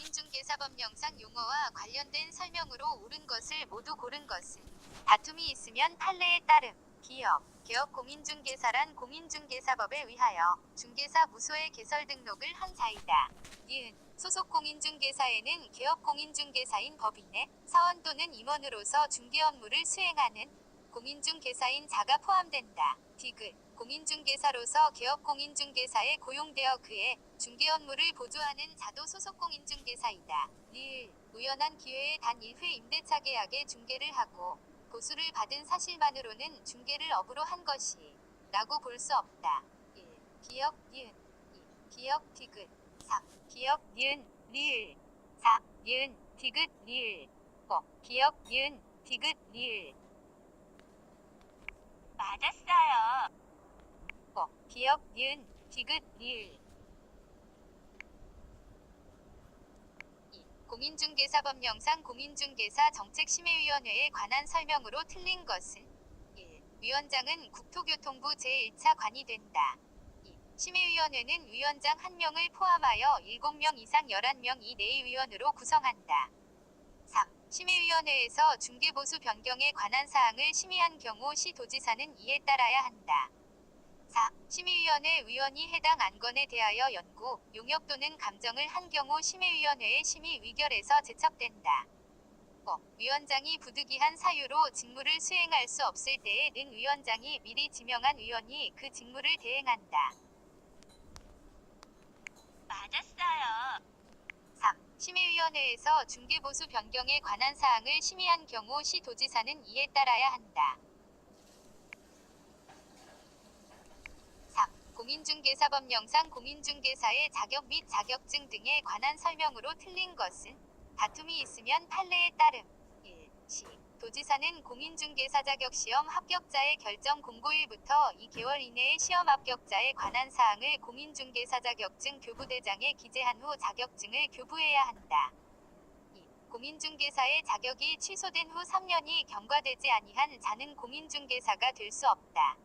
공인중개사법 영상 용어와 관련된 설명으로 옳은 것을 모두 고른 것은 다툼이 있으면 판례에 따름. 개업 공인중개사란 공인중개사법에 의하여 중개사 무소의 개설 등록을 한 자이다. 소속 공인중개사에는 개업 공인중개사인 법인의 사원 또는 임원으로서 중개 업무를 수행하는 공인중개사인 자가 포함된다. 공인중개사로서 개업 공인중개사에 고용되어 그의 중개 업무를 보조하는 자도 소속 공인중개사이다. 우연한 기회에 단 1회 임대차 계약의 중개를 하고 보수를 받은 사실만으로는 중개를 업으로 한 것이 라고 볼 수 없다. 기역, 니은, 2. 기역, 디귿, 3. 기역, 니은, 리을, 4. 니은, 디귿, 리을, 5. 기역, 니은, 디귿, 리을. 맞았어요. 5. 기역, 니은, 디귿, 리을. 2. 공인중개사법 영상 공인중개사 정책심의위원회에 관한 설명으로 틀린 것은 1. 위원장은 국토교통부 제1차 관이 된다. 2. 심의위원회는 위원장 1명을 포함하여 7명 이상 11명 이내의 위원으로 구성한다. 3. 심의위원회에서 중개보수 변경에 관한 사항을 심의한 경우 시도지사는 이에 따라야 한다. 4. 심의위원회 위원이 해당 안건에 대하여 연구, 용역 또는 감정을 한 경우 심의위원회의 심의 의결에서 제척된다. 5. 위원장이 부득이한 사유로 직무를 수행할 수 없을 때에는 위원장이 미리 지명한 위원이 그 직무를 대행한다. 맞았어요. 3. 심의위원회에서 중개보수 변경에 관한 사항을 심의한 경우 시도지사는 이에 따라야 한다. 3. 공인중개사법 영상 공인중개사의 자격 및 자격증 등에 관한 설명으로 틀린 것은 다툼이 있으면 판례에 따름. 1. 도지사는 공인중개사 자격시험 합격자의 결정 공고일부터 2개월 이내에 시험 합격자에 관한 사항을 공인중개사 자격증 교부대장에 기재한 후 자격증을 교부해야 한다. 2. 공인중개사의 자격이 취소된 후 3년이 경과되지 아니한 자는 공인중개사가 될 수 없다.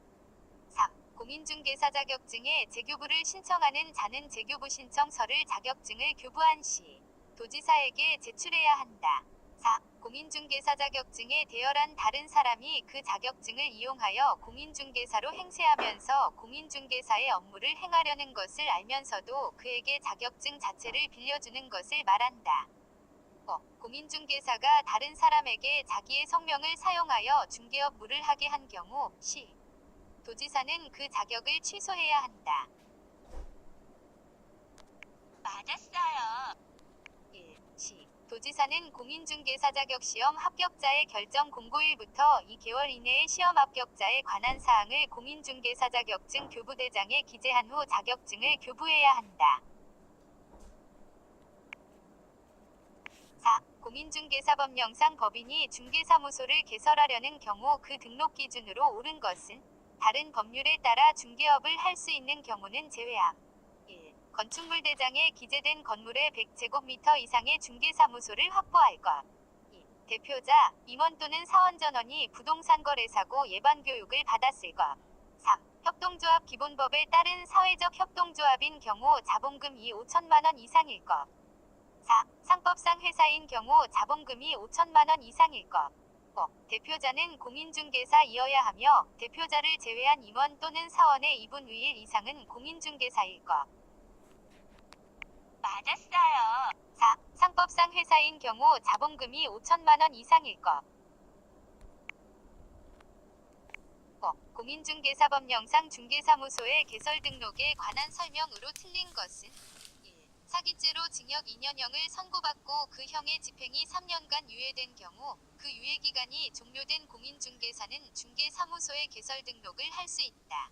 3. 공인중개사 자격증에 재교부를 신청하는 자는 재교부 신청서를 자격증을 교부한 시 도지사에게 제출해야 한다. 4. 공인중개사 자격증에 대여한 다른 사람이 그 자격증을 이용하여 공인중개사로 행세하면서 공인중개사의 업무를 행하려는 것을 알면서도 그에게 자격증 자체를 빌려주는 것을 말한다. 5. 공인중개사가 다른 사람에게 자기의 성명을 사용하여 중개 업무를 하게 한 경우 시 도지사는 그 자격을 취소해야 한다. 맞았어요. 1. 도지사는 공인중개사 자격시험 합격자의 결정 공고일부터 2개월 이내에 시험 합격자에 관한 사항을 공인중개사 자격증 교부대장에 기재한 후 자격증을 교부해야 한다. 4. 공인중개사법 영상 법인이 중개사무소를 개설하려는 경우 그 등록 기준으로 옳은 것은 다른 법률에 따라 중개업을 할 수 있는 경우는 제외함. 1. 건축물대장에 기재된 건물의 100제곱미터 이상의 중개사무소를 확보할 것. 2. 대표자, 임원 또는 사원 전원이 부동산 거래사고 예방 교육을 받았을 것. 3. 협동조합 기본법에 따른 사회적 협동조합인 경우 자본금이 5천만 원 이상일 것. 4. 상법상 회사인 경우 자본금이 5천만 원 이상일 것. 5. 대표자는 공인중개사이어야 하며 대표자를 제외한 임원 또는 사원의 2분 1 이상은 공인중개사일 것. 맞았어요. 4. 상법상 회사인 경우 자본금이 5천만 원 이상일 것. 5. 공인중개사법 영상 중개사무소의 개설 등록에 관한 설명으로 틀린 것은 1. 사기죄로 징역 2년형을 선고받고 그 형의 집행이 3년간 유예된 경우 그 유예기간이 종료된 공인중개사는 중개사무소의 개설 등록을 할 수 있다.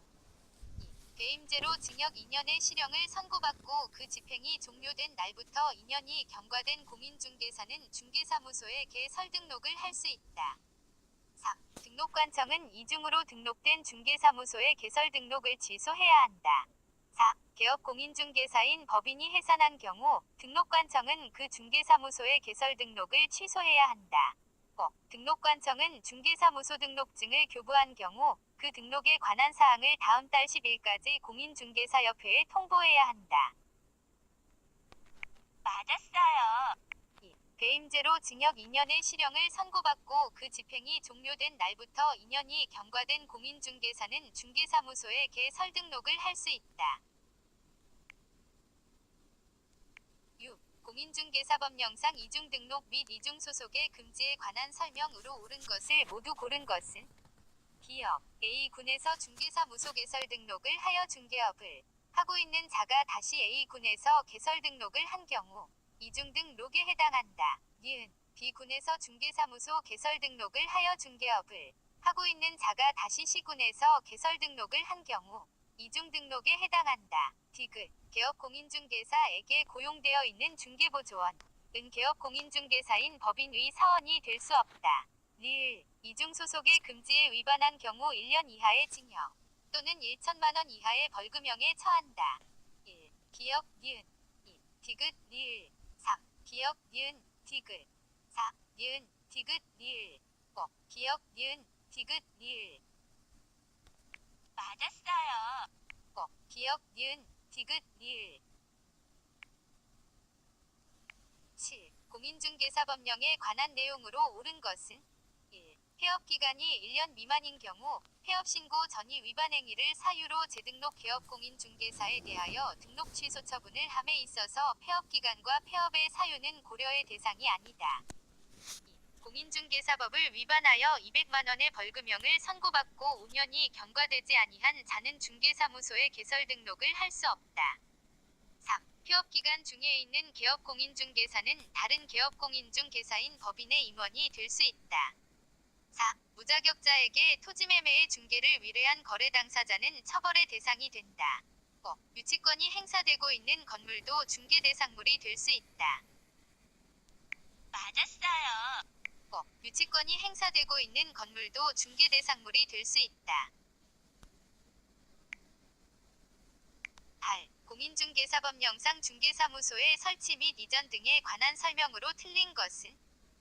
2. 배임죄로 징역 2년의 실형을 선고받고 그 집행이 종료된 날부터 2년이 경과된 공인중개사는 중개사무소의 개설 등록을 할 수 있다. 3. 등록관청은 이중으로 등록된 중개사무소의 개설 등록을 취소해야 한다. 4. 개업 공인중개사인 법인이 해산한 경우 등록관청은 그 중개사무소의 개설 등록을 취소해야 한다. 5. 등록관청은 중개사무소 등록증을 교부한 경우 그 등록에 관한 사항을 다음 달 10일까지 공인중개사협회에 통보해야 한다. 맞았어요. 2. 배임죄로 징역 2년의 실형을 선고받고 그 집행이 종료된 날부터 2년이 경과된 공인중개사는 중개사무소에 개설등록을 할 수 있다. 6. 공인중개사법령상 이중등록 및 이중소속의 금지에 관한 설명으로 옳은 것을 모두 고른 것은 기업 A군에서 중개사무소 개설등록을 하여 중개업을 하고 있는 자가 다시 A군에서 개설등록을 한 경우 이중등록에 해당한다. 니은 B군에서 중개사무소 개설등록을 하여 중개업을 하고 있는 자가 다시 C군에서 개설등록을 한 경우 이중등록에 해당한다. 디귿 개업공인중개사에게 고용되어 있는 중개보조원 은 개업공인중개사인 법인의 사원이 될 수 없다. 리을 이중소속의 금지에 위반한 경우 1년 이하의 징역 또는 1천만 원 이하의 벌금형에 처한다. 1. 기역 니은 2. 디귿 리을 3. 기역 니은 디귿 4. 니은 디귿 리을 5. 기역 니은 디귿 리을 맞았어요. 5. 기역 니은 디귿 리을 7. 공인중개사법령에 관한 내용으로 옳은 것은 1. 폐업기간이 1년 미만인 경우 폐업신고 전이 위반 행위를 사유로 재등록 개업공인중개사에 대하여 등록 취소 처분을 함에 있어서 폐업기간과 폐업의 사유는 고려의 대상이 아니다. 2. 공인중개사법을 위반하여 200만 원의 벌금형을 선고받고 5년이 경과되지 아니한 자는 중개사무소에 개설등록을 할 수 없다. 3. 폐업기간 중에 있는 개업공인중개사는 다른 개업공인중개사인 법인의 임원이 될 수 있다. 4. 무자격자에게 토지매매의 중개를 위례한 거래 당사자는 처벌의 대상이 된다. 5. 유치권이 행사되고 있는 건물도 중개 대상물이 될 수 있다. 맞았어요. 5. 유치권이 행사되고 있는 건물도 중개 대상물이 될 수 있다. 8. 공인중개사법령상 중개사무소의 설치 및 이전 등에 관한 설명으로 틀린 것은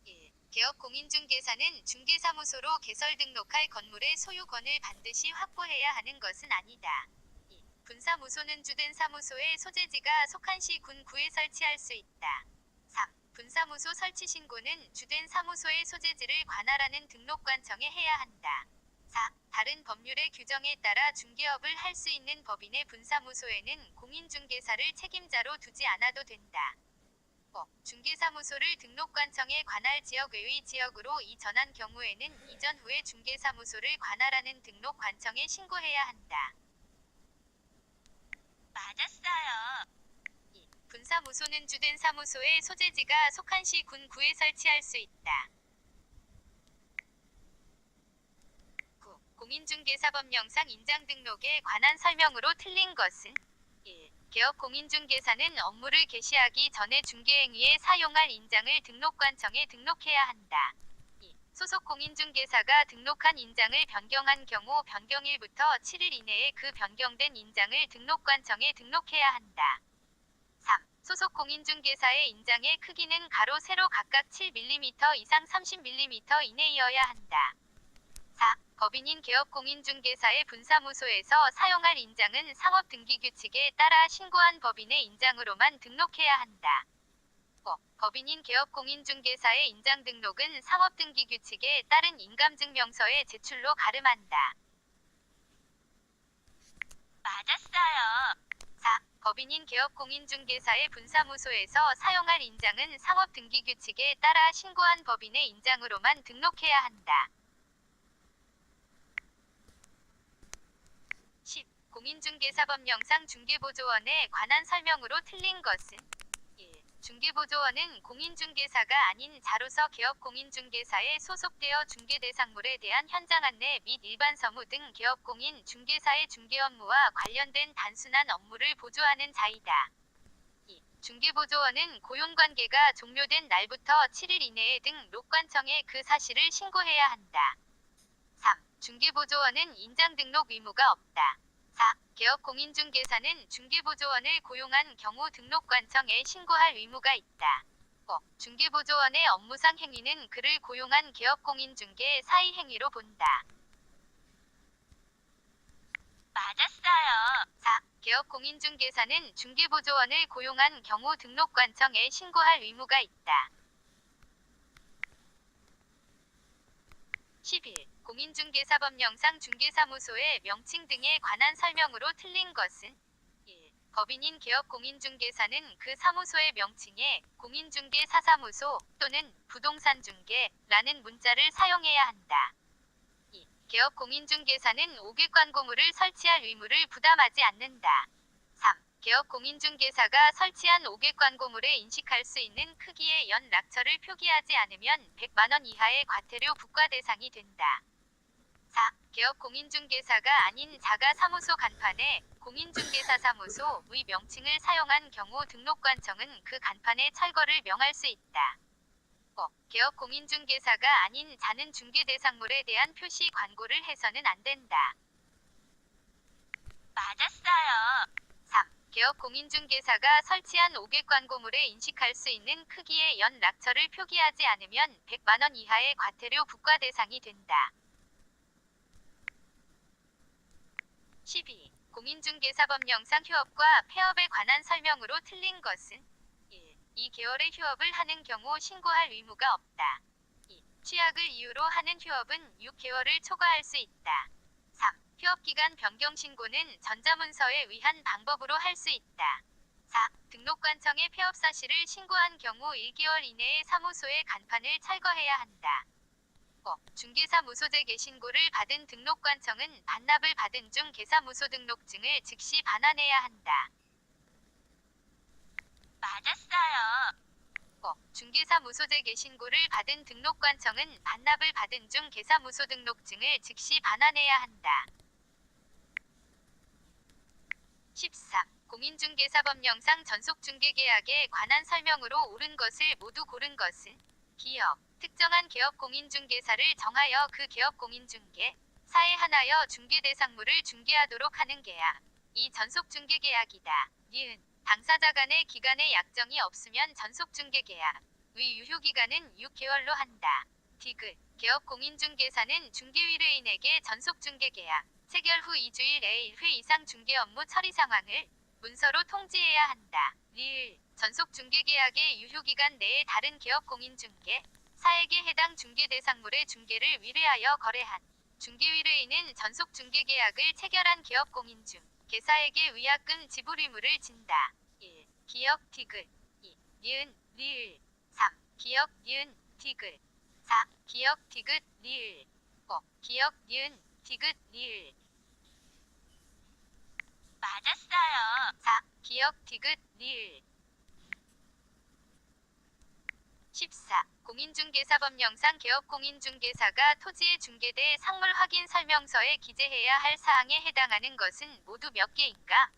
1. 개업공인중개사는 중개사무소로 개설등록할 건물의 소유권을 반드시 확보해야 하는 것은 아니다. 2. 분사무소는 주된 사무소의 소재지가 속한 시 군 구에 설치할 수 있다. 3. 분사무소 설치 신고는 주된 사무소의 소재지를 관할하는 등록관청에 해야 한다. 4. 다른 법률의 규정에 따라 중개업을 할 수 있는 법인의 분사무소에는 공인중개사를 책임자로 두지 않아도 된다. 5. 중개사무소를 등록관청의 관할 지역외의 지역으로 이전한 경우에는 이전 후에 중개사무소를 관할하는 등록관청에 신고해야 한다. 맞았어요. 2. 분사무소는 주된 사무소의 소재지가 속한 시 군 구에 설치할 수 있다. 9. 공인중개사법령상 인장등록에 관한 설명으로 틀린 것은 1. 개업공인중개사는 업무를 개시하기 전에 중개행위에 사용할 인장을 등록관청에 등록해야 한다. 2. 소속공인중개사가 등록한 인장을 변경한 경우 변경일부터 7일 이내에 그 변경된 인장을 등록관청에 등록해야 한다. 3. 소속공인중개사의 인장의 크기는 가로 세로 각각 7mm 이상 30mm 이내이어야 한다. 4. 법인인 개업공인중개사의 분사무소에서 사용할 인장은 상업등기규칙에 따라 신고한 법인의 인장으로만 등록해야 한다. 5. 법인인 개업공인중개사의 인장등록은 상업등기규칙에 따른 인감증명서의 제출로 가름한다. 맞았어요. 4. 법인인 개업공인중개사의 분사무소에서 사용할 인장은 상업등기규칙에 따라 신고한 법인의 인장으로만 등록해야 한다. 10. 공인중개사법령상 중개보조원에 관한 설명으로 틀린 것은 1. 중개보조원은 공인중개사가 아닌 자로서 개업공인중개사에 소속되어 중개대상물에 대한 현장 안내 및 일반 서무 등 개업공인 중개사의 중개 업무와 관련된 단순한 업무를 보조하는 자이다. 2. 중개보조원은 고용관계가 종료된 날부터 7일 이내에 등록관청에 그 사실을 신고해야 한다. 3. 중개보조원은 인장등록 의무가 없다. 4. 개업공인중개사는 중개보조원을 고용한 경우 등록관청에 신고할 의무가 있다. 5. 중개보조원의 업무상 행위는 그를 고용한 개업공인중개사의 행위로 본다. 맞았어요. 4. 개업공인중개사는 중개보조원을 고용한 경우 등록관청에 신고할 의무가 있다. 11. 공인중개사법령상 중개사무소의 명칭 등에 관한 설명으로 틀린 것은 1. 법인인 개업공인중개사는 그 사무소의 명칭에 공인중개사사무소 또는 부동산중개라는 문자를 사용해야 한다. 2. 개업공인중개사는 5개 광고물을 설치할 의무를 부담하지 않는다. 3. 개업공인중개사가 설치한 5개 광고물에 인식할 수 있는 크기의 연 락처를 표기하지 않으면 100만원 이하의 과태료 부과 대상이 된다. 4. 개업공인중개사가 아닌 자가 사무소 간판에 공인중개사사무소의 명칭을 사용한 경우 등록관청은 그 간판에 철거를 명할 수 있다. 5. 개업공인중개사가 아닌 자는 중개대상물에 대한 표시 광고를 해서는 안 된다. 맞았어요. 3. 개업공인중개사가 설치한 5개 광고물에 인식할 수 있는 크기의 연 락처를 표기하지 않으면 100만원 이하의 과태료 부과 대상이 된다. 12. 공인중개사법령상 휴업과 폐업에 관한 설명으로 틀린 것은 1. 2개월의 휴업을 하는 경우 신고할 의무가 없다. 2. 취약을 이유로 하는 휴업은 6개월을 초과할 수 있다. 3. 휴업기간 변경 신고는 전자문서에 의한 방법으로 할 수 있다. 4. 등록관청에 폐업 사실을 신고한 경우 1개월 이내에 사무소의 간판을 철거해야 한다. 5. 중개사무소제 개신고를 받은 등록관청은 반납을 받은 중 개사무소 등록증을 즉시 반환해야 한다. 맞았어요. 5. 중개사무소제 개신고를 받은 등록관청은 반납을 받은 중 개사무소 등록증을 즉시 반환해야 한다. 13. 공인중개사법령상 전속중개계약에 관한 설명으로 옳은 것을 모두 고른 것은 기업, 특정한 개업공인중개사를 정하여 그 개업공인중개사에 한하여 중개대상물을 중개하도록 하는 계약. 이 전속중개계약이다. 니은 당사자 간의 기간의 약정이 없으면 전속중개계약. 의 유효기간은 6개월로 한다. 디귿 개업공인중개사는 중개의뢰인에게 전속중개계약 체결 후 2주일 내에 1회 이상 중개 업무 처리 상황을 문서로 통지해야 한다. 리을 전속중개계약의 유효기간 내에 다른 개업공인중개사에게 해당 중개대상물의 중개를 의뢰하여 거래한 중개의뢰인은 전속중개계약을 체결한 개업공인중개사에게 위약금 지불 의무를 진다. 1. 기역 디귿 2. 니은 리을 3. 기역 니은 디귿 4. 기역 디귿 리을 5. 기역 니은 디귿 리을 맞았어요. 4. 기역 디귿 리을 14. 공인중개사법령상 개업공인중개사가 토지의 중개대 상물 확인 설명서에 기재해야 할 사항에 해당하는 것은 모두 몇 개인가?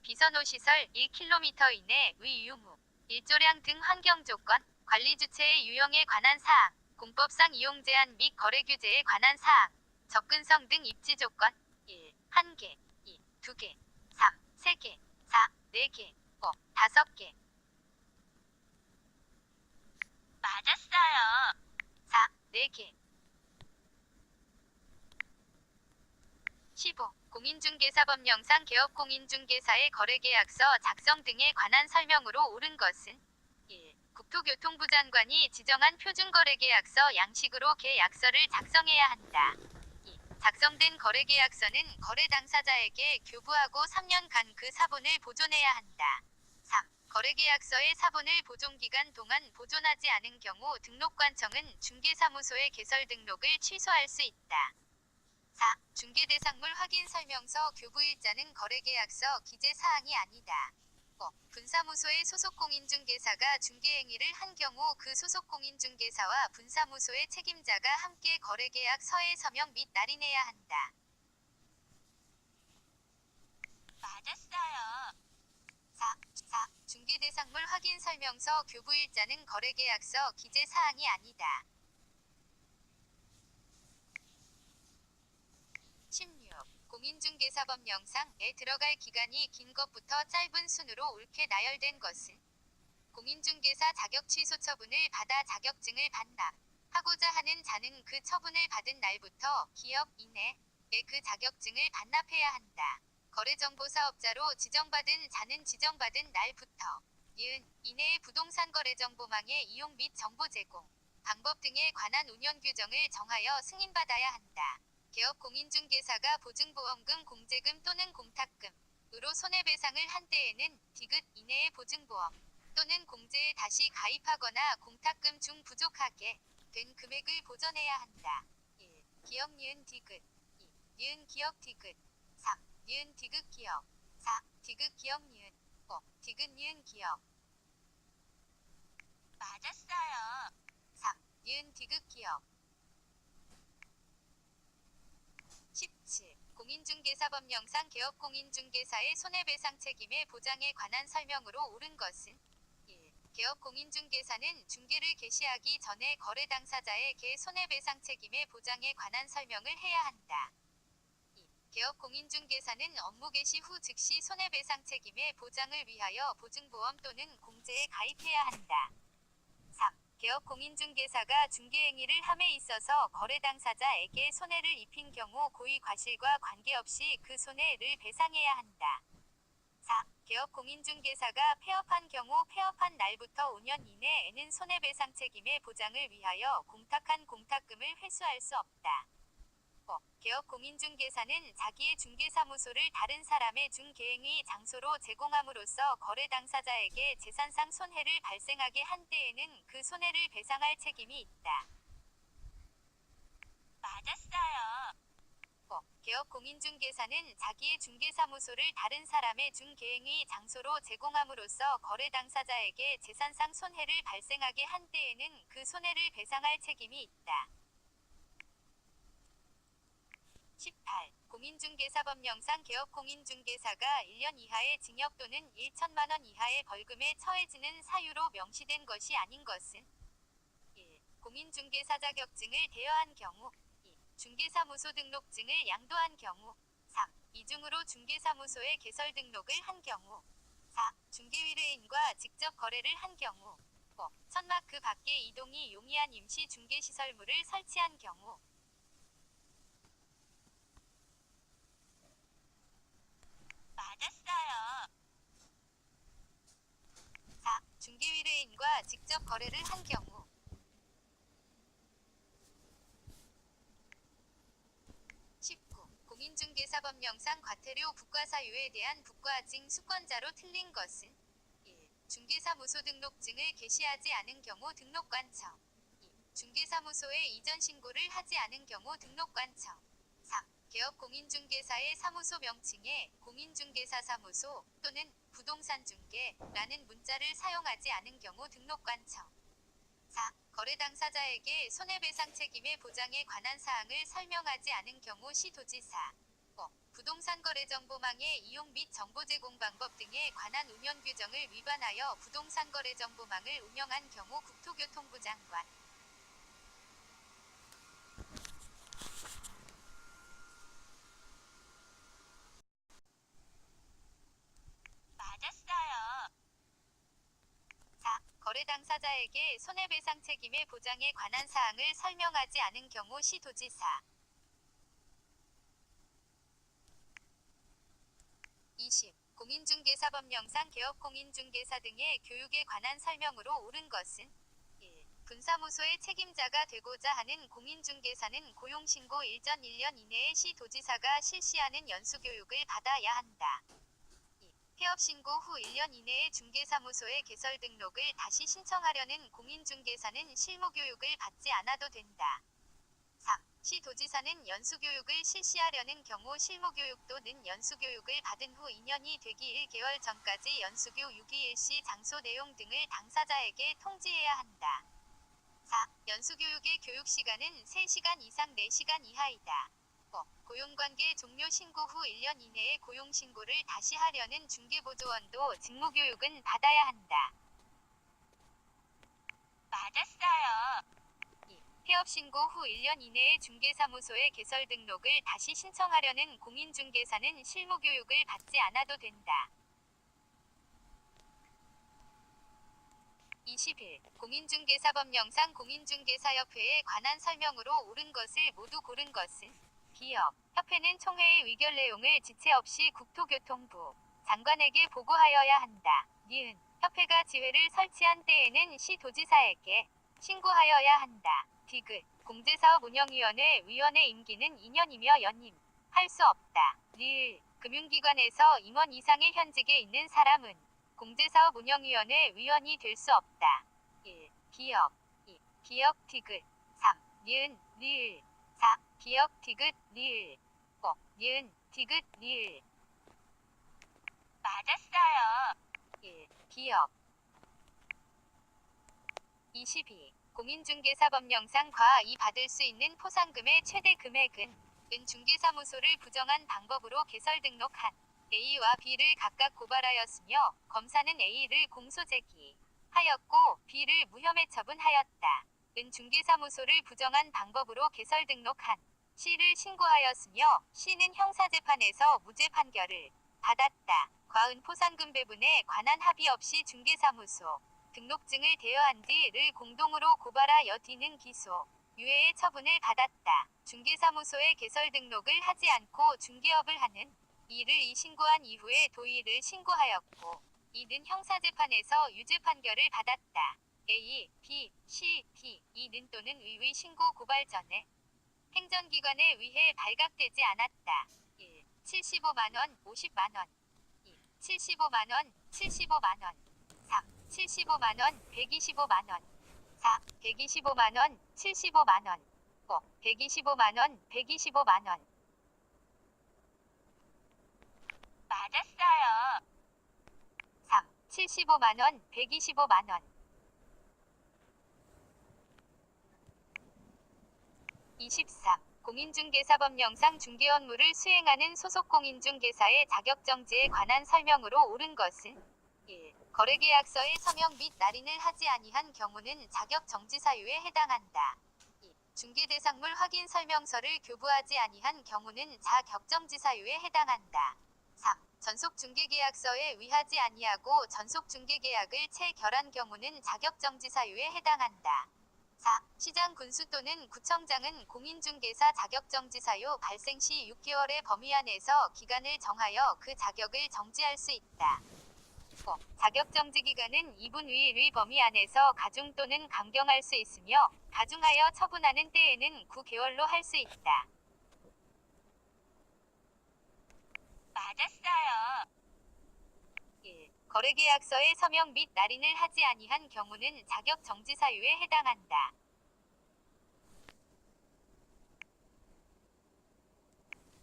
비선호시설 1km 이내의 유무, 일조량 등 환경조건, 관리주체의 유형에 관한 사항, 공법상 이용 제한 및 거래 규제에 관한 사항, 접근성 등 입지조건 1. 1개 2. 2개 3. 3개 4. 4개 5. 5개 맞았어요. 4. 4개 15. 공인중개사법령상 개업공인중개사의 거래계약서 작성 등에 관한 설명으로 옳은 것은 1. 국토교통부 장관이 지정한 표준거래계약서 양식으로 계약서를 작성해야 한다. 2. 작성된 거래계약서는 거래 당사자에게 교부하고 3년간 그 사본을 보존해야 한다. 3. 거래계약서의 사본을 보존기간 동안 보존하지 않은 경우 등록관청은 중개사무소의 개설 등록을 취소할 수 있다. 4. 중개대상물 확인 설명서 교부일자는 거래계약서 기재사항이 아니다. 5. 분사무소의 소속공인중개사가 중개행위를 한 경우 그 소속공인중개사와 분사무소의 책임자가 함께 거래계약서에 서명 및 날인해야 한다. 맞았어요. 4. 중개대상물 확인 설명서 교부일자는 거래계약서 기재사항이 아니다. 16. 공인중개사법령상에 들어갈 기간이 긴 것부터 짧은 순으로 옳게 나열된 것은 공인중개사 자격 취소 처분을 받아 자격증을 반납하고자 하는 자는 그 처분을 받은 날부터 기업 이내에 그 자격증을 반납해야 한다. 거래정보사업자로 지정받은 자는 지정받은 날부터 니은 이내의 부동산 거래정보망의 이용 및 정보 제공, 방법 등에 관한 운영 규정을 정하여 승인받아야 한다. 개업공인중개사가 보증보험금 공제금 또는 공탁금으로 손해배상을 한 때에는 디귿 이내의 보증보험 또는 공제에 다시 가입하거나 공탁금 중 부족하게 된 금액을 보전해야 한다. 1. 기업 니은 디귿 2. 니은 기업 디귿 3. 니은 디귿 기업 4. 디귿 기업 니은 5. 디귿 니은 기업 맞았어요. 3. 니은 디귿 기업 17. 공인중개사법령상 개업공인중개사의 손해배상 책임의 보장에 관한 설명으로 옳은 것은 1. 개업공인중개사는 중개를 개시하기 전에 거래 당사자에게 손해배상 책임의 보장에 관한 설명을 해야 한다. 2. 개업공인중개사는 업무 개시 후 즉시 손해배상 책임의 보장을 위하여 보증보험 또는 공제에 가입해야 한다. 3. 개업공인중개사가 중개행위를 함에 있어서 거래 당사자에게 손해를 입힌 경우 고의 과실과 관계없이 그 손해를 배상해야 한다. 4. 개업공인중개사가 폐업한 경우 폐업한 날부터 5년 이내에는 손해배상 책임의 보장을 위하여 공탁한 공탁금을 회수할 수 없다. 5. 개업공인중개사는 자기의 중개사무소를 다른 사람의 중개행위 장소로 제공함으로써 거래 당사자에게 재산상 손해를 발생하게 한 때에는 그 손해를 배상할 책임이 있다. 맞았어요. 5. 개업공인중개사는 자기의 중개사무소를 다른 사람의 중개행위 장소로 제공함으로써 거래 당사자에게 재산상 손해를 발생하게 한 때에는 그 손해를 배상할 책임이 있다. 18. 공인중개사법령상 개업공인중개사가 1년 이하의 징역 또는 1천만 원 이하의 벌금에 처해지는 사유로 명시된 것이 아닌 것은 1. 공인중개사 자격증을 대여한 경우 2. 중개사무소 등록증을 양도한 경우 3. 이중으로 중개사무소에 개설 등록을 한 경우 4. 중개의뢰인과 직접 거래를 한 경우 5. 천막 그 밖에 이동이 용이한 임시 중개시설물을 설치한 경우 맞았어요. 4. 중개의뢰인과 직접 거래를 한 경우 19. 공인중개사법령상 과태료 부과사유에 대한 부과증 수권자로 틀린 것은 1. 중개사무소 등록증을 개시하지 않은 경우 등록관청 2. 중개사무소에 이전 신고를 하지 않은 경우 등록관청 3. 개업공인중개사의 사무소 명칭에 공인중개사사무소 또는 부동산중개라는 문자를 사용하지 않은 경우 등록관청 4. 거래 당사자에게 손해배상 책임의 보장에 관한 사항을 설명하지 않은 경우 시도지사 5. 부동산 거래 정보망의 이용 및 정보 제공 방법 등에 관한 운영 규정을 위반하여 부동산 거래 정보망을 운영한 경우 국토교통부 장관 맞았어요. 4. 거래 당사자에게 손해배상 책임의 보장에 관한 사항을 설명하지 않은 경우 시도지사 20. 공인중개사법령상 개업공인중개사 등의 교육에 관한 설명으로 옳은 것은 1. 분사무소의 책임자가 되고자 하는 공인중개사는 고용신고 일전 1년 이내에 시도지사가 실시하는 연수교육을 받아야 한다. 2. 폐업신고 후 1년 이내에 중개사무소의 개설 등록을 다시 신청하려는 공인중개사는 실무교육을 받지 않아도 된다. 3. 시도지사는 연수교육을 실시하려는 경우 실무교육 또는 연수교육을 받은 후 2년이 되기 1개월 전까지 연수교 6일 시 장소 내용 등을 당사자에게 통지해야 한다. 4. 연수교육의 교육시간은 3시간 이상 4시간 이하이다. 5. 고용관계 종료 신고 후 1년 이내에 고용신고를 다시 하려는 중개보조원도 직무교육은 받아야 한다. 맞았어요. 2. 폐업신고 후 1년 이내에 중개사무소의 개설 등록을 다시 신청하려는 공인중개사는 실무교육을 받지 않아도 된다. 21. 공인중개사법령상 공인중개사협회에 관한 설명으로 옳은 것을 모두 고른 것은 기역. 협회는 총회의 의결 내용을 지체 없이 국토교통부 장관에게 보고하여야 한다. 니은. 협회가 지회를 설치한 때에는 시도지사에게 신고하여야 한다. 디귿. 공제사업 운영위원회 위원의 임기는 2년이며 연임 할 수 없다. 리을. 금융기관에서 임원 이상의 현직에 있는 사람은 공제사업 운영위원회 위원이 될 수 없다. 1. 기역. 2. 기역 디귿. 3. 니은 리을. 4. 기역 디귿 리을. 5. 니은 디귿 리을. 맞았어요. 1. 기역. 22. 공인중개사법령상 과이 받을 수 있는 포상금의 최대 금액은 은중개사무소를 부정한 방법으로 개설 등록한 A와 B를 각각 고발하였으며 검사는 A를 공소 제기하였고 B를 무혐의 처분하였다. 은중개사무소를 부정한 방법으로 개설 등록한 C를 신고하였으며 C는 형사재판에서 무죄 판결을 받았다. 과은 포상금 배분에 관한 합의 없이 중개사무소 등록증을 대여한 뒤를 공동으로 고발하여 D는 기소 유예의 처분을 받았다. 중개사무소에 개설 등록을 하지 않고 중개업을 하는 이를 신고한 이후에 도의를 신고하였고 이는 형사재판에서 유죄 판결을 받았다. A, B, C, D, 이는 또는 의의 신고 고발 전에 행정기관에 의해 발각되지 않았다. 1. 75만원, 50만원 2. 75만원, 75만원 3. 75만원, 125만원 4. 125만원, 75만원 5. 125만원, 125만원 맞았어요. 3. 75만원, 125만원 23. 공인중개사법령상 중개 업무를 수행하는 소속 공인중개사의 자격정지에 관한 설명으로 옳은 것은 1. 거래계약서에 서명 및 날인을 하지 아니한 경우는 자격정지 사유에 해당한다. 2. 중개대상물 확인 설명서를 교부하지 아니한 경우는 자격정지 사유에 해당한다. 3. 전속중개계약서에 위하지 아니하고 전속중개계약을 체결한 경우는 자격정지 사유에 해당한다. 4. 시장 군수 또는 구청장은 공인중개사 자격정지 사유 발생 시 6개월의 범위 안에서 기간을 정하여 그 자격을 정지할 수 있다. 5. 자격정지 기간은 2분 위의 범위 안에서 가중 또는 강경할 수 있으며 가중하여 처분하는 때에는 9개월로 할 수 있다. 맞았어요. 1. 거래계약서에 서명 및 날인을 하지 아니한 경우는 자격정지 사유에 해당한다.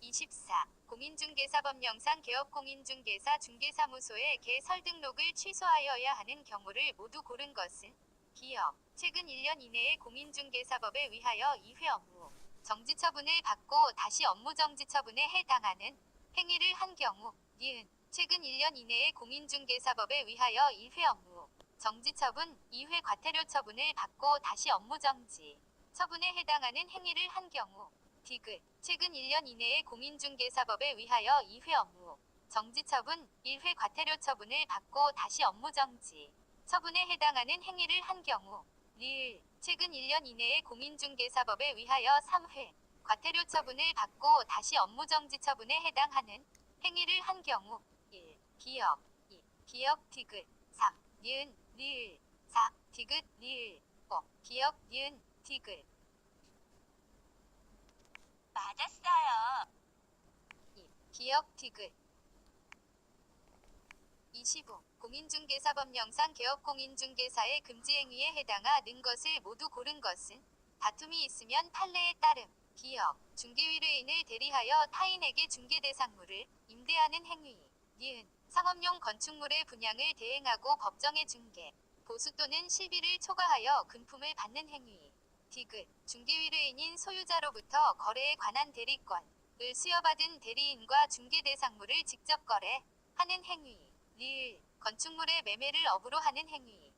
24. 공인중개사법령상 개업공인중개사 중개사무소의 개설 등록을 취소하여야 하는 경우를 모두 고른 것은 기업. 최근 1년 이내에 공인중개사법에 의하여 2회 업무 정지 처분을 받고 다시 업무 정지 처분에 해당하는 행위를 한 경우. 니은. 최근 1년 이내에 공인중개사법에 의하여 1회 업무 정지 처분, 2회 과태료 처분을 받고 다시 업무 정지 처분에 해당하는 행위를 한 경우. 디귿. 최근 1년 이내에 공인중개사법에 의하여 2회 업무 정지 처분, 1회 과태료 처분을 받고 다시 업무 정지 처분에 해당하는 행위를 한 경우. 리을. 최근 1년 이내에 공인중개사법에 의하여 3회 과태료 처분을 받고 다시 업무 정지 처분에 해당하는 행위를 한 경우. 1. 기역. 2. 기역 디귿. 3. 니은 리을. 4. 디귿 리을. 5. 기역 니은 디귿. 맞았어요. 2. 기역 디귿. 25. 공인중개사법령상 개업공인중개사의 금지행위에 해당하는 것을 모두 고른 것은 다툼이 있으면 판례에 따름. 기역. 중개의뢰인을 대리하여 타인에게 중개대상물을 임대하는 행위. 니은. 상업용 건축물의 분양을 대행하고 법정의 중개, 보수 또는 실비를 초과하여 금품을 받는 행위. 디귿. 중개의뢰인인 소유자로부터 거래에 관한 대리권을 수여받은 대리인과 중개대상물을 직접 거래하는 행위. 리을. 건축물의 매매를 업으로 하는 행위.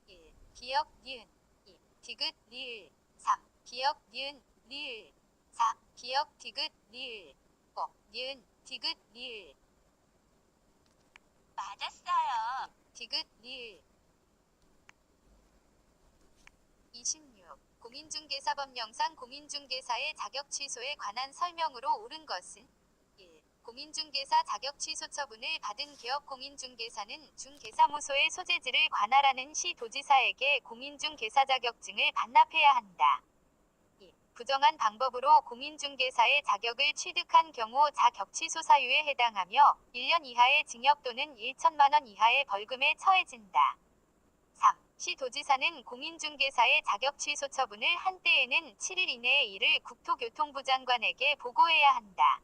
1. 기역 니은. 2. 디귿 리을. 3. 기역 니은 리을. 4. 기역 디귿 리을. 5. 니은 디귿 리을. 맞았어요. 디귿 리을. 26. 공인중개사법령상 공인중개사의 자격 취소에 관한 설명으로 옳은 것은 1. 공인중개사 자격 취소 처분을 받은 개업 공인중개사는 중개사무소의 소재지를 관할하는 시도지사에게 공인중개사 자격증을 반납해야 한다. 2. 부정한 방법으로 공인중개사의 자격을 취득한 경우 자격 취소 사유에 해당하며 1년 이하의 징역 또는 1천만 원 이하의 벌금에 처해진다. 3. 시도지사는 공인중개사의 자격 취소 처분을 한 때에는 7일 이내에 이를 국토교통부 장관에게 보고해야 한다.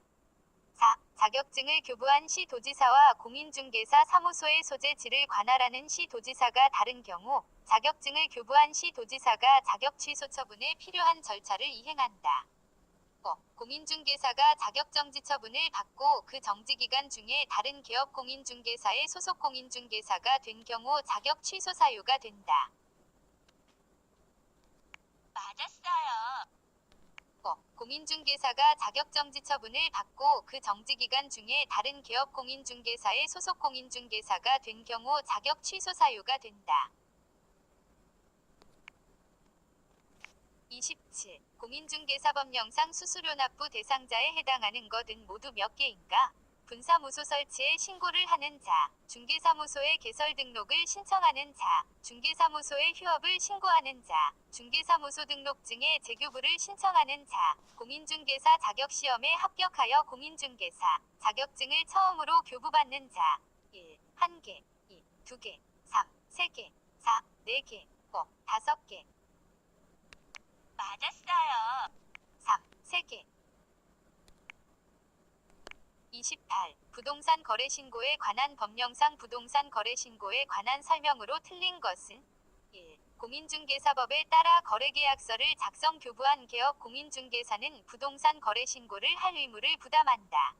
4. 자격증을 교부한 시도지사와 공인중개사 사무소의 소재지를 관할하는 시도지사가 다른 경우 자격증을 교부한 시도지사가 자격 취소 처분에 필요한 절차를 이행한다. 5. 공인중개사가 자격정지 처분을 받고 그 정지기간 중에 다른 개업 공인중개사의 소속 공인중개사가 된 경우 자격 취소 사유가 된다. 맞았어요. 5. 공인중개사가 자격정지 처분을 받고 그 정지기간 중에 다른 개업 공인중개사의 소속 공인중개사가 된 경우 자격 취소 사유가 된다. 27. 공인중개사법령상 수수료 납부 대상자에 해당하는 것은 모두 몇 개인가? 분사무소 설치에 신고를 하는 자, 중개사무소에 개설 등록을 신청하는 자, 중개사무소에 휴업을 신고하는 자, 중개사무소 등록증에 재교부를 신청하는 자, 공인중개사 자격시험에 합격하여 공인중개사 자격증을 처음으로 교부받는 자. 1. 1개, 2. 2개, 3. 3개, 4. 4개, 5. 5개. 맞았어요. 3. 3개. 28. 부동산 거래 신고에 관한 법령상 부동산 거래 신고에 관한 설명으로 틀린 것은 1. 공인중개사법에 따라 거래계약서를 작성 교부한 개업 공인중개사는 부동산 거래 신고를 할 의무를 부담한다.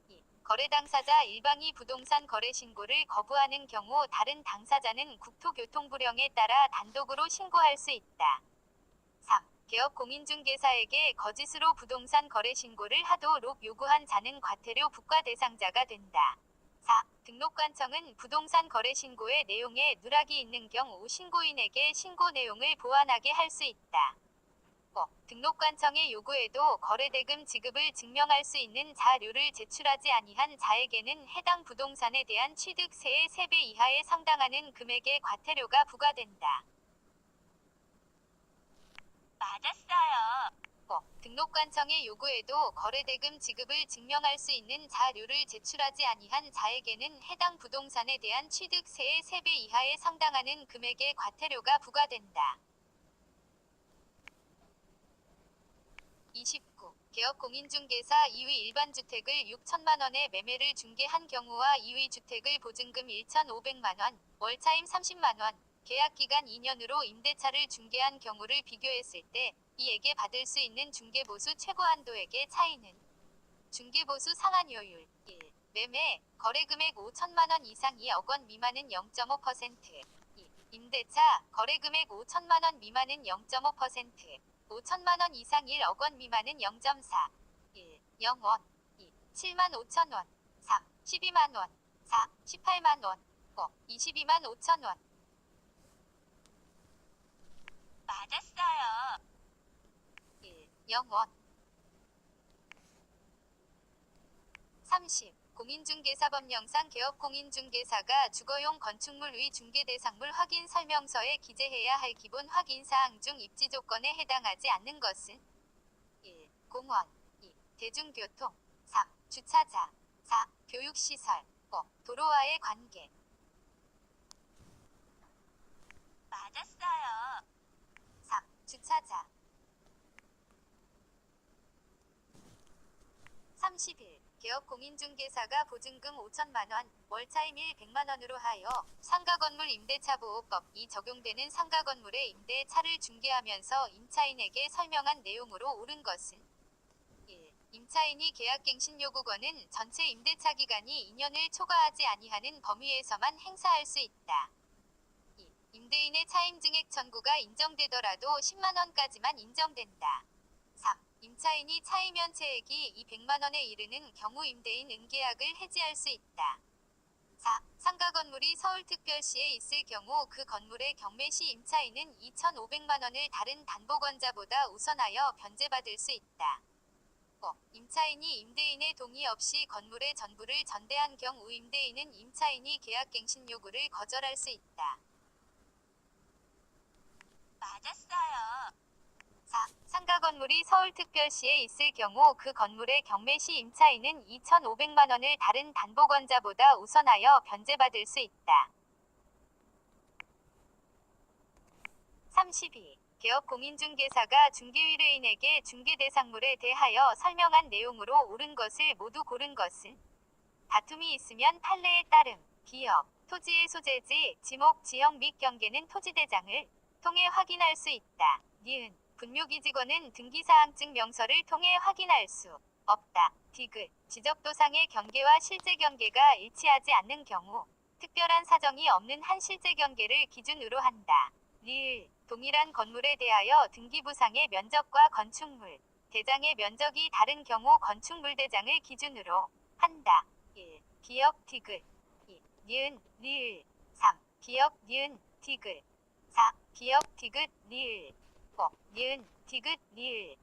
2. 거래 당사자 일방이 부동산 거래 신고를 거부하는 경우 다른 당사자는 국토교통부령에 따라 단독으로 신고할 수 있다. 3. 개업 공인중개사에게 거짓으로 부동산 거래 신고를 하도록 요구한 자는 과태료 부과 대상자가 된다. 4. 등록관청은 부동산 거래 신고의 내용에 누락이 있는 경우 신고인에게 신고 내용을 보완하게 할 수 있다. 5. 등록관청의 요구에도 거래대금 지급을 증명할 수 있는 자료를 제출하지 아니한 자에게는 해당 부동산에 대한 취득세의 3배 이하에 상당하는 금액의 과태료가 부과된다. 맞았어요. 5. 등록관청의 요구에도 거래대금 지급을 증명할 수 있는 자료를 제출하지 아니한 자에게는 해당 부동산에 대한 취득세의 3배 이하에 상당하는 금액의 과태료가 부과된다. 29. 개업 공인중개사 2위 일반주택을 6천만 원에 매매를 중개한 경우와 2위 주택을 보증금 1,500만 원, 월차임 30만 원, 계약기간 2년으로 임대차를 중개한 경우를 비교했을 때 이에게 받을 수 있는 중개보수 최고한도액의 차이는 중개보수 상한효율 1. 매매, 거래금액 5천만 원 이상 2억 원 미만은 0.5%. 2. 임대차, 거래금액 5천만 원 미만은 0.5%. 5천만 원 이상 1억 원 미만은 0.4. 1. 0원. 2. 7만 5천 원. 3. 12만 원. 4. 18만 원. 5. 22만 5천 원. 맞았어요. 1. 0원. 30. 공인중개사법령상 개업 공인중개사가 주거용 건축물 위 중개대상물 확인 설명서에 기재해야 할 기본 확인사항 중 입지 조건에 해당하지 않는 것은 1. 공원 2. 대중교통 3. 주차자 4. 교육시설 5. 도로와의 관계. 맞았어요. 3. 주차자. 31. 개업 공인중개사가 보증금 5천만 원, 월차임 100만 원으로 하여 상가건물 임대차보호법이 적용되는 상가건물의 임대차를 중개하면서 임차인에게 설명한 내용으로 옳은 것은 1. 임차인이 계약갱신 요구권은 전체 임대차 기간이 2년을 초과하지 아니하는 범위에서만 행사할 수 있다. 2. 임대인의 차임증액 청구가 인정되더라도 10만 원까지만 인정된다. 3. 임차인이 차임연체액이 200만 원에 이르는 경우 임대인 응계약을 해지할 수 있다. 4. 상가 건물이 서울특별시에 있을 경우 그 건물의 경매시 임차인은 2,500만 원을 다른 담보권자보다 우선하여 변제받을 수 있다. 5. 임차인이 임대인의 동의 없이 건물의 전부를 전대한 경우 임대인은 임차인이 계약갱신 요구를 거절할 수 있다. 맞았어요. 4. 상가 건물이 서울특별시에 있을 경우 그 건물의 경매시 임차인은 2,500만 원을 다른 담보권자보다 우선하여 변제받을 수 있다. 32. 개업공인중개사가 중개의뢰인에게 중개대상물에 대하여 설명한 내용으로 옳은 것을 모두 고른 것은 다툼이 있으면 판례에 따름 기업, 토지의 소재지, 지목, 지형 및 경계는 토지대장을 통해 확인할 수 있다. 니은 분묘기직원은 등기사항증 명서를 통해 확인할 수 없다. 디귿 지적도상의 경계와 실제 경계가 일치하지 않는 경우 특별한 사정이 없는 한 실제 경계를 기준으로 한다. 리을 동일한 건물에 대하여 등기부상의 면적과 건축물 대장의 면적이 다른 경우 건축물 대장을 기준으로 한다. 1. 기역 디귿 2. 니은 리을 3. 기역 니은 디귿 4. 기역 디귿 리을 5. 니은 디귿 리을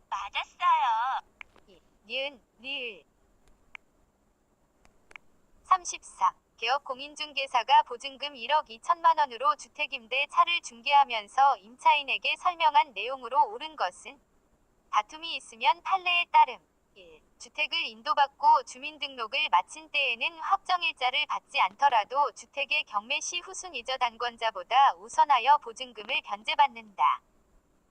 맞았어요. 2. 니은 리을 33. 개업공인중개사가 보증금 1억 2천만 원으로 주택임대 차를 중개하면서 임차인에게 설명한 내용으로 옳은 것은 다툼이 있으면 판례에 따름 1. 주택을 인도받고 주민등록을 마친 때에는 확정일자를 받지 않더라도 주택의 경매시 후순 이전 단권자보다 우선하여 보증금을 변제받는다.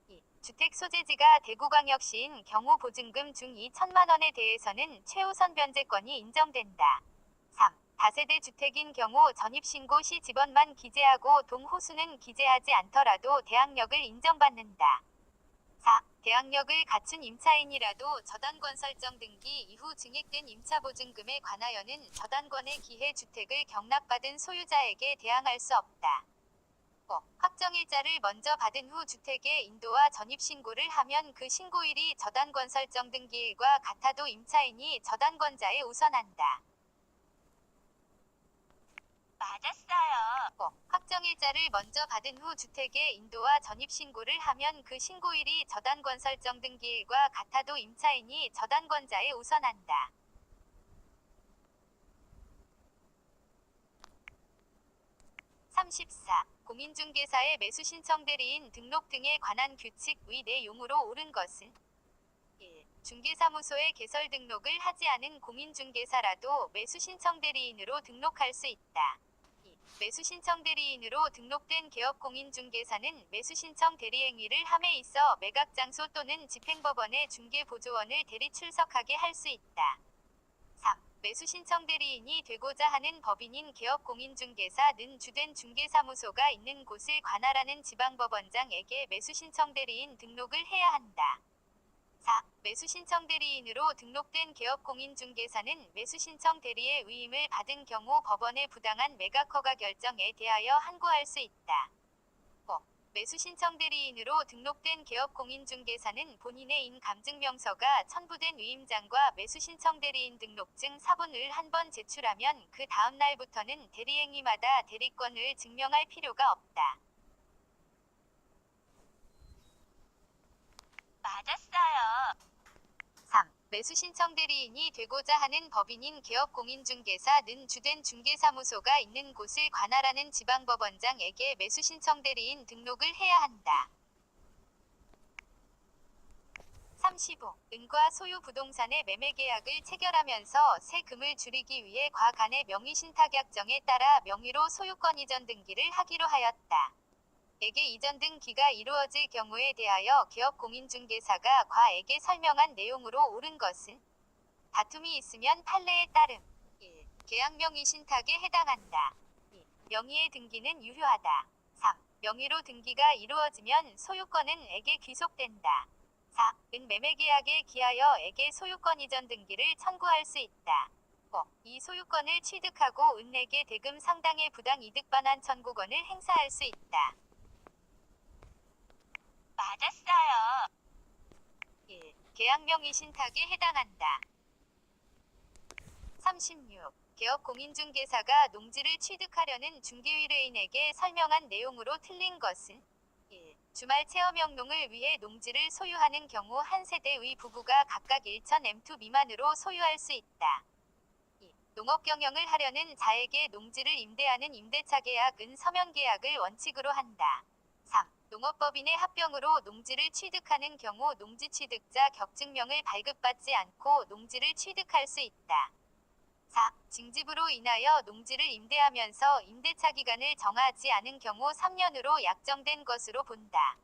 2. 주택 소재지가 대구광역시인 경우 보증금 중 2천만 원에 대해서는 최우선 변제권이 인정된다. 3. 다세대 주택인 경우 전입신고 시 집원만 기재하고 동호수는 기재하지 않더라도 대항력을 인정받는다. 4. 대항력을 갖춘 임차인이라도 저당권 설정 등기 이후 증액된 임차보증금에 관하여는 저당권의 기해 주택을 경락받은 소유자에게 대항할 수 없다. 5. 확정일자를 먼저 받은 후 주택의 인도와 전입신고를 하면 그 신고일이 저당권 설정 등기일과 같아도 임차인이 저당권자에 우선한다. 맞았어요. 5. 확정일자를 먼저 받은 후 주택의 인도와 전입신고를 하면 그 신고일이 저당권 설정 등기일과 같아도 임차인이 저당권자에 우선한다. 34. 공인중개사의 매수신청 대리인 등록 등에 관한 규칙 위 내용으로 옳은 것은 1. 중개사무소에 개설 등록을 하지 않은 공인중개사라도 매수신청 대리인으로 등록할 수 있다. 2. 매수신청 대리인으로 등록된 개업공인중개사는 매수신청 대리행위를 함에 있어 매각장소 또는 집행법원의 중개보조원을 대리 출석하게 할 수 있다. 3. 매수신청 대리인이 되고자 하는 법인인 개업공인중개사는 주된 중개사무소가 있는 곳을 관할하는 지방법원장에게 매수신청 대리인 등록을 해야 한다. 4. 매수신청 대리인으로 등록된 개업공인중개사는 매수신청 대리의 위임을 받은 경우 법원의 부당한 매각허가 결정에 대하여 항고할 수 있다. 5. 매수신청 대리인으로 등록된 개업공인중개사는 본인의 인감증명서가 첨부된 위임장과 매수신청 대리인 등록증 사본을 한 번 제출하면 그 다음 날부터는 대리행위마다 대리권을 증명할 필요가 없다. 맞았어요. 3. 매수신청 대리인이 되고자 하는 법인인 개업공인중개사는 주된 중개사무소가 있는 곳을 관할하는 지방법원장에게 매수신청 대리인 등록을 해야 한다. 35. 은과 소유 부동산의 매매계약을 체결하면서 세금을 줄이기 위해 과 간의 명의신탁약정에 따라 명의로 소유권 이전 등기를 하기로 하였다. 에게 이전 등기가 이루어질 경우에 대하여 개업공인중개사가 과에게 설명한 내용으로 옳은 것은 다툼이 있으면 판례에 따름 1. 계약명의 신탁에 해당한다. 2. 명의의 등기는 유효하다. 3. 명의로 등기가 이루어지면 소유권은 에게 귀속된다. 4. 은 매매계약에 기하여 에게 소유권 이전 등기를 청구할 수 있다. 5. 이 소유권을 취득하고 은에게 대금 상당의 부당이득 반환 청구권을 행사할 수 있다. 맞았어요. 1. 계약명의 신탁에 해당한다. 36. 개업 공인중개사가 농지를 취득하려는 중개의뢰인에게 설명한 내용으로 틀린 것은 1. 주말 체험 영농을 위해 농지를 소유하는 경우 한 세대의 부부가 각각 1,000m2 미만으로 소유할 수 있다. 2. 농업 경영을 하려는 자에게 농지를 임대하는 임대차 계약은 서면 계약을 원칙으로 한다. 3. 농업법인의 합병으로 농지를 취득하는 경우 농지 취득자 격증명을 발급받지 않고 농지를 취득할 수 있다. 4. 징집으로 인하여 농지를 임대하면서 임대차 기간을 정하지 않은 경우 3년으로 약정된 것으로 본다.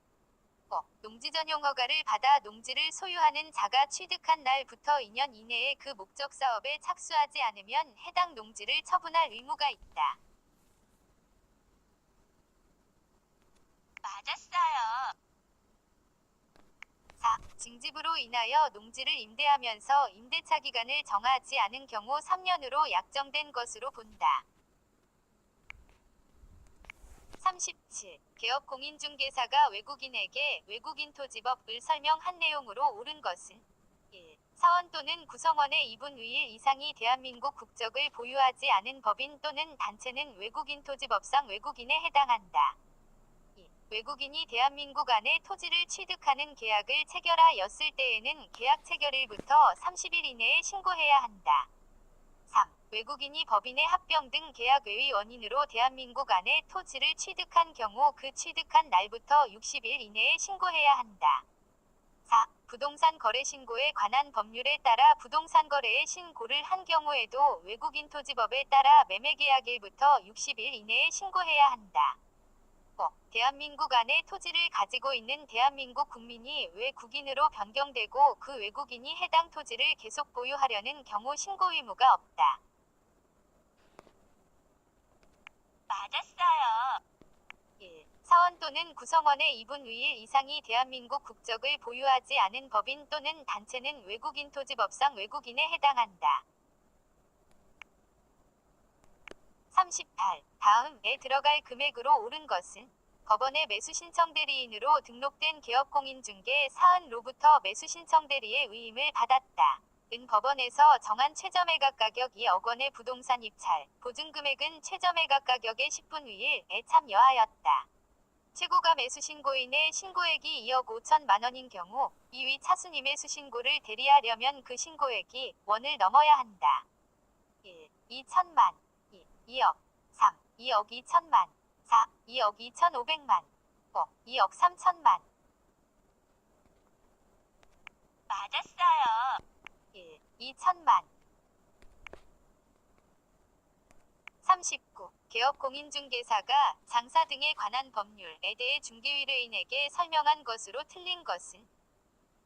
5. 농지 전용 허가를 받아 농지를 소유하는 자가 취득한 날부터 2년 이내에 그 목적 사업에 착수하지 않으면 해당 농지를 처분할 의무가 있다. 맞았어요. 4. 징집으로 인하여 농지를 임대하면서 임대차 기간을 정하지 않은 경우 3년으로 약정된 것으로 본다. 37. 개업 공인중개사가 외국인에게 외국인 토지법을 설명한 내용으로 옳은 것은 1. 사원 또는 구성원의 2분 1일 이상이 대한민국 국적을 보유하지 않은 법인 또는 단체는 외국인 토지법상 외국인에 해당한다. 2. 외국인이 대한민국 안에 토지를 취득하는 계약을 체결하였을 때에는 계약 체결일부터 30일 이내에 신고해야 한다. 3. 외국인이 법인의 합병 등 계약 외의 원인으로 대한민국 안에 토지를 취득한 경우 그 취득한 날부터 60일 이내에 신고해야 한다. 4. 부동산 거래 신고에 관한 법률에 따라 부동산 거래의 신고를 한 경우에도 외국인 토지법에 따라 매매계약일부터 60일 이내에 신고해야 한다. 5. 대한민국 안에 토지를 가지고 있는 대한민국 국민이 외국인으로 변경되고 그 외국인이 해당 토지를 계속 보유하려는 경우 신고 의무가 없다. 맞았어요. 1. 사원 또는 구성원의 2분 2일 이상이 대한민국 국적을 보유하지 않은 법인 또는 단체는 외국인 토지법상 외국인에 해당한다. 38. 다음에 들어갈 금액으로 옳은 것은 법원의 매수신청 대리인으로 등록된 개업공인중개 사은로부터 매수신청 대리의 위임을 받았다. 은 법원에서 정한 최저매각 가격 2억 원의 부동산 입찰, 보증금액은 최저매각 가격의 10분 1일에 참여하였다. 최고가 매수신고인의 신고액이 2억 5천만 원인 경우 이위 차순임의 수신고를 대리하려면 그 신고액이 원을 넘어야 한다. 1. 2천만 2. 2억 3. 2억 2천만 4. 2억 2천5백만 5. 2억 3천만 맞았어요. 1. 2천만 39. 개업공인중개사가 장사 등에 관한 법률에 대해 중개의뢰인에게 설명한 것으로 틀린 것은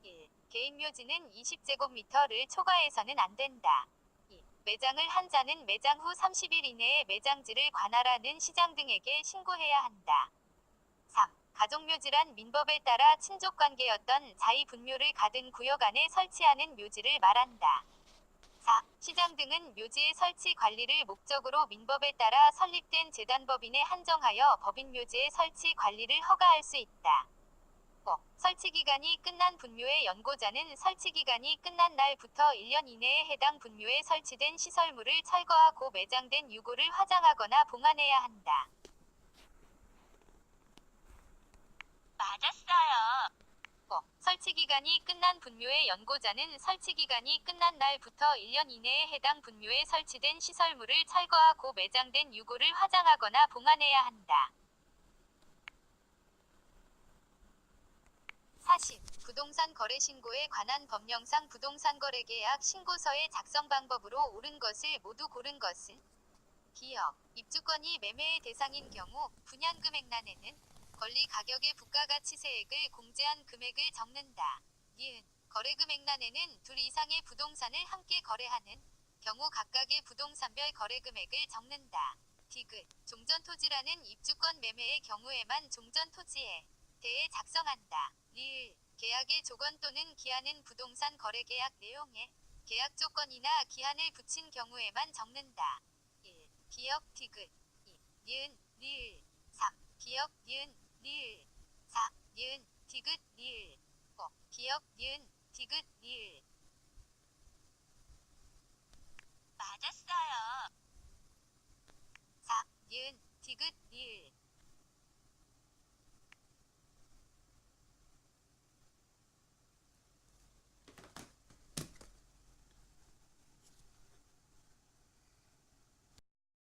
1. 개인묘지는 20제곱미터를 초과해서는 안 된다. 2. 매장을 한 자는 매장 후 30일 이내에 매장지를 관할하는 시장 등에게 신고해야 한다. 3. 가족묘지란 민법에 따라 친족관계였던 자의분묘를 가든 구역 안에 설치하는 묘지를 말한다. 4. 시장 등은 묘지의 설치 관리를 목적으로 민법에 따라 설립된 재단법인에 한정하여 법인묘지의 설치 관리를 허가할 수 있다. 5. 설치기간이 끝난 분묘의 연고자는 설치기간이 끝난 날부터 1년 이내에 해당 분묘에 설치된 시설물을 철거하고 매장된 유골을 화장하거나 봉안해야 한다. 맞았어요. 5. 설치기간이 끝난 분묘의 연고자는 설치기간이 끝난 날부터 1년 이내에 해당 분묘에 설치된 시설물을 철거하고 매장된 유골을 화장하거나 봉안해야 한다. 40. 부동산 거래 신고에 관한 법령상 부동산 거래 계약 신고서의 작성 방법으로 옳은 것을 모두 고른 것은 기업, 입주권이 매매의 대상인 경우 분양금액란에는 권리 가격의 부가가치세액을 공제한 금액을 적는다. 니은 거래금액란에는 둘 이상의 부동산을 함께 거래하는 경우 각각의 부동산별 거래금액을 적는다. 디귿 종전토지라는 입주권 매매의 경우에만 종전토지에 대해 작성한다. 리을 계약의 조건 또는 기한은 부동산 거래계약 내용에 계약 조건이나 기한을 붙인 경우에만 적는다. 1. 기역 디귿 2. 니은 리을 3. 기역 니은 리을 4. 니은 디귿 리을 5. 기역 니은 디귿 리을 맞았어요. 디귿 1